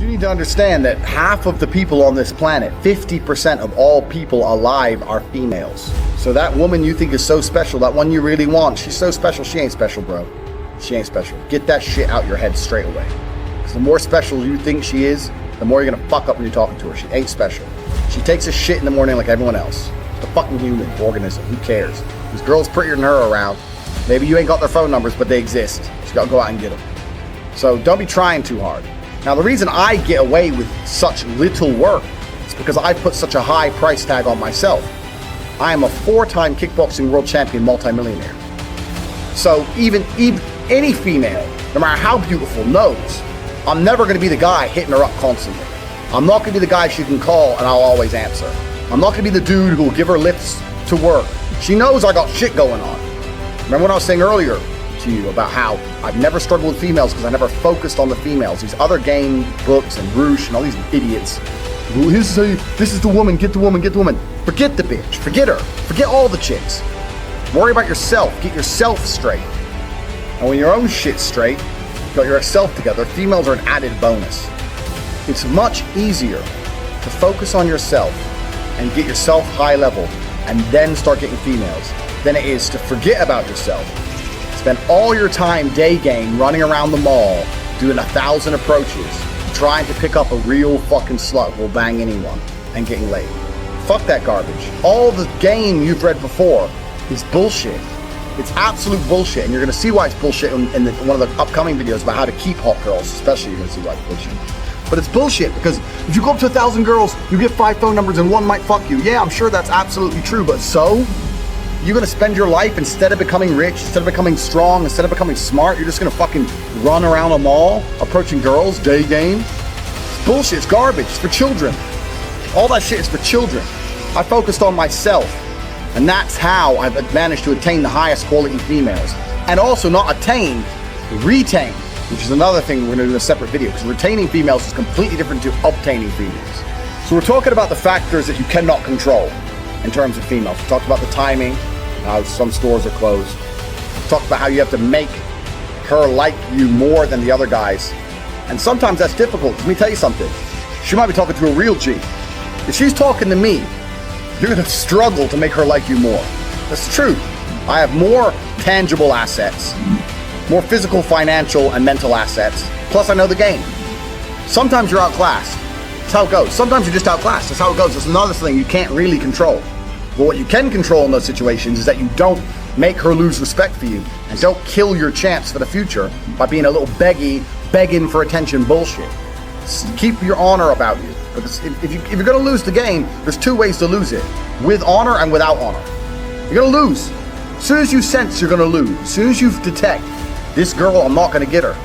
You need to understand that half of the people on this planet, 50% of all people alive, are females. So that woman you think is so special, that one you really want, she's so special, she ain't special, bro. She ain't special. Get that shit out your head straight away. Because the more special you think she is, the more you're gonna fuck up when you're talking to her. She ain't special. She takes a shit in the morning like everyone else. It's a fucking human organism. Who cares? There's girls prettier than her around. Maybe you ain't got their phone numbers, but they exist. You gotta go out and get them. So don't be trying too hard. Now, the reason I get away with such little work is because I put such a high price tag on myself. I am a 4-time kickboxing world champion multimillionaire. So even any female, no matter how beautiful, knows I'm never going to be the guy hitting her up constantly. I'm not going to be the guy she can call and I'll always answer. I'm not going to be the dude who will give her lifts to work. She knows I got shit going on. Remember what I was saying earlier to you about how I've never struggled with females because I never focused on the females. These other game books and Roosh and all these idiots. This is the woman, get the woman, get the woman. Forget the bitch, forget her, forget all the chicks. Worry about yourself, get yourself straight. And when your own shit's straight, you got yourself together, females are an added bonus. It's much easier to focus on yourself and get yourself high level and then start getting females than it is to forget about yourself. Spend all your time day game running around the mall, doing 1,000 approaches, trying to pick up a real fucking slut who will bang anyone and getting laid. Fuck that garbage. All the game you've read before is bullshit. It's absolute bullshit, and you're gonna see why it's bullshit in one of the upcoming videos about how to keep hot girls, especially you're gonna see why it's bullshit. But it's bullshit because if you go up to 1,000 girls, you get 5 phone numbers and one might fuck you. Yeah, I'm sure that's absolutely true, but so? You're gonna spend your life, instead of becoming rich, instead of becoming strong, instead of becoming smart, you're just gonna fucking run around a mall, approaching girls, day game? It's bullshit, it's garbage, it's for children. All that shit is for children. I focused on myself, and that's how I've managed to attain the highest quality females. And also not attain, retain, which is another thing we're gonna do in a separate video, because retaining females is completely different to obtaining females. So we're talking about the factors that you cannot control in terms of females. We talked about the timing, how some stores are closed. We talked about how you have to make her like you more than the other guys. And sometimes that's difficult. Let me tell you something. She might be talking to a real G. If she's talking to me, you're gonna struggle to make her like you more. That's the truth. I have more tangible assets, more physical, financial, and mental assets. Plus I know the game. Sometimes you're outclassed. That's how it goes. Sometimes you're just outclassed. That's how it goes. That's another thing you can't really control. But what you can control in those situations is that you don't make her lose respect for you and don't kill your chance for the future by being a little begging for attention bullshit. Keep your honor about you. But if you're going to lose the game, there's 2 ways to lose it. With honor and without honor. You're going to lose. As soon as you sense you're going to lose, as soon as you detect, this girl, I'm not going to get her,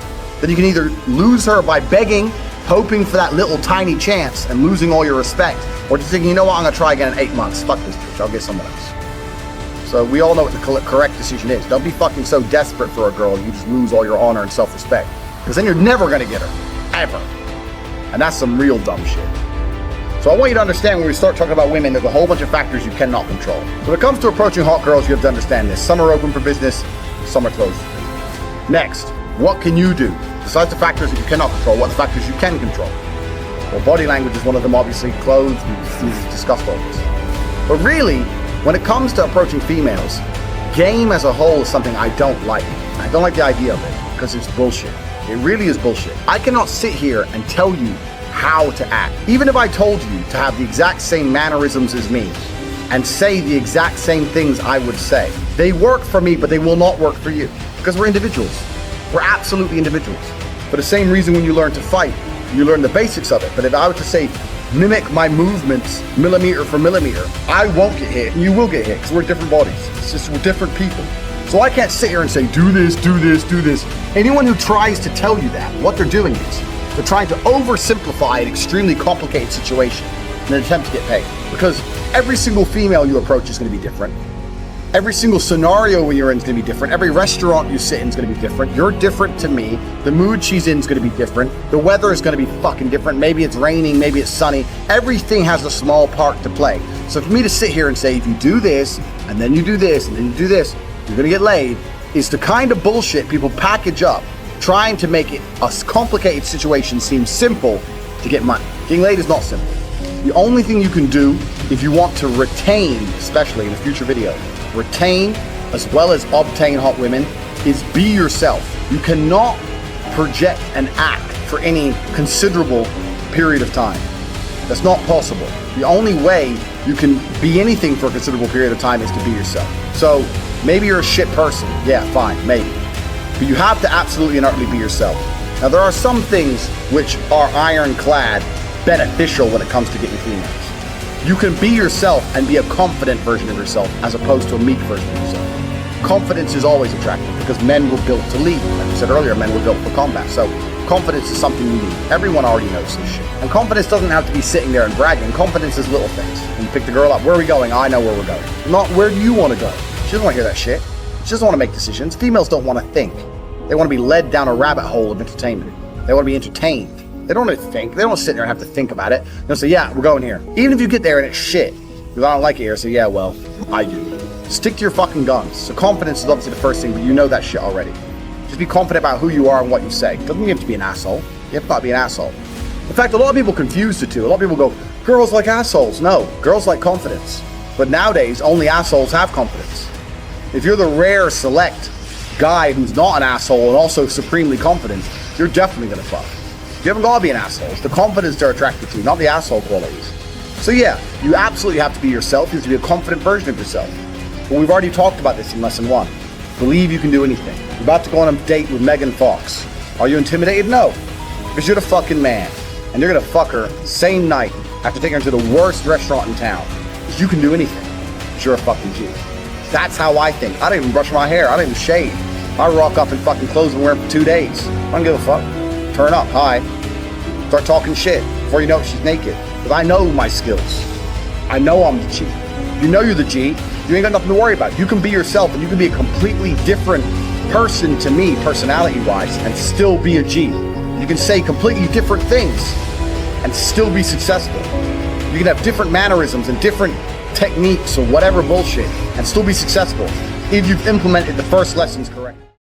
then you can either lose her by begging, hoping for that little tiny chance and losing all your respect, or just thinking, you know what, I'm going to try again in 8 months. Fuck this bitch, I'll get someone else. So we all know what the correct decision is. Don't be fucking so desperate for a girl you just lose all your honor and self-respect. Because then you're never going to get her. Ever. And that's some real dumb shit. So I want you to understand, when we start talking about women, there's a whole bunch of factors you cannot control. So when it comes to approaching hot girls, you have to understand this. Some are open for business, some are closed. Next, what can you do? Besides the factors that you cannot control, what are the factors you can control? Well, body language is one of them, obviously. Clothes, we've discussed all this. But really, when it comes to approaching females, game as a whole is something I don't like. I don't like the idea of it, because it's bullshit. It really is bullshit. I cannot sit here and tell you how to act. Even if I told you to have the exact same mannerisms as me and say the exact same things I would say, they work for me, but they will not work for you, because we're individuals. We're absolutely individuals. For the same reason, when you learn to fight, you learn the basics of it. But if I were to say, mimic my movements millimeter for millimeter, I won't get hit, and you will get hit, because we're different bodies. It's just we're different people. So I can't sit here and say, do this, do this, do this. Anyone who tries to tell you that, what they're doing is, they're trying to oversimplify an extremely complicated situation in an attempt to get paid. Because every single female you approach is going to be different. Every single scenario when you're in is going to be different. Every restaurant you sit in is going to be different. You're different to me. The mood she's in is going to be different. The weather is going to be fucking different. Maybe it's raining, maybe it's sunny. Everything has a small part to play. So for me to sit here and say, if you do this, and then you do this, and then you do this, you're going to get laid, is the kind of bullshit people package up, trying to make it a complicated situation seem simple to get money. Getting laid is not simple. The only thing you can do if you want to retain, especially in a future video, retain as well as obtain hot women, is be yourself. You cannot project and act for any considerable period of time. That's not possible. The only way you can be anything for a considerable period of time is to be yourself. So maybe you're a shit person. Yeah, fine, maybe. But you have to absolutely and utterly be yourself. Now there are some things which are ironclad beneficial when it comes to getting females. You can be yourself and be a confident version of yourself as opposed to a meek version of yourself. Confidence is always attractive because men were built to lead. Like I said earlier, men were built for combat. So confidence is something you need. Everyone already knows this shit. And confidence doesn't have to be sitting there and bragging. Confidence is little things. When you pick the girl up, where are we going? I know where we're going. Not where do you want to go? She doesn't want to hear that shit. She doesn't want to make decisions. Females don't want to think. They want to be led down a rabbit hole of entertainment. They want to be entertained. They don't want to think. They don't want to sit there and have to think about it. They'll say, yeah, we're going here. Even if you get there and it's shit, because I don't like it here, say, yeah, well, I do. Stick to your fucking guns. So confidence is obviously the first thing, but you know that shit already. Just be confident about who you are and what you say. Doesn't mean you have to be an asshole. You have to not be an asshole. In fact, a lot of people confuse the two. A lot of people go, girls like assholes. No, girls like confidence. But nowadays, only assholes have confidence. If you're the rare, select guy who's not an asshole and also supremely confident, you're definitely gonna fuck. You haven't got to be an asshole. It's the confidence they're attracted to, not the asshole qualities. So yeah, you absolutely have to be yourself. You have to be a confident version of yourself. But we've already talked about this in lesson 1. Believe you can do anything. You're about to go on a date with Megan Fox. Are you intimidated? No. Because you're the fucking man. And you're going to fuck her same night after taking her to the worst restaurant in town. Because you can do anything. Because you're a fucking G. That's how I think. I don't even brush my hair. I don't even shave. I rock up in fucking clothes and wear them for 2 days. I don't give a fuck. Turn up, hi. Start talking shit. Before you know it, she's naked. Because I know my skills. I know I'm the G. You know you're the G. You ain't got nothing to worry about. You can be yourself and you can be a completely different person to me, personality-wise, and still be a G. You can say completely different things and still be successful. You can have different mannerisms and different techniques or whatever bullshit and still be successful if you've implemented the first lessons correctly.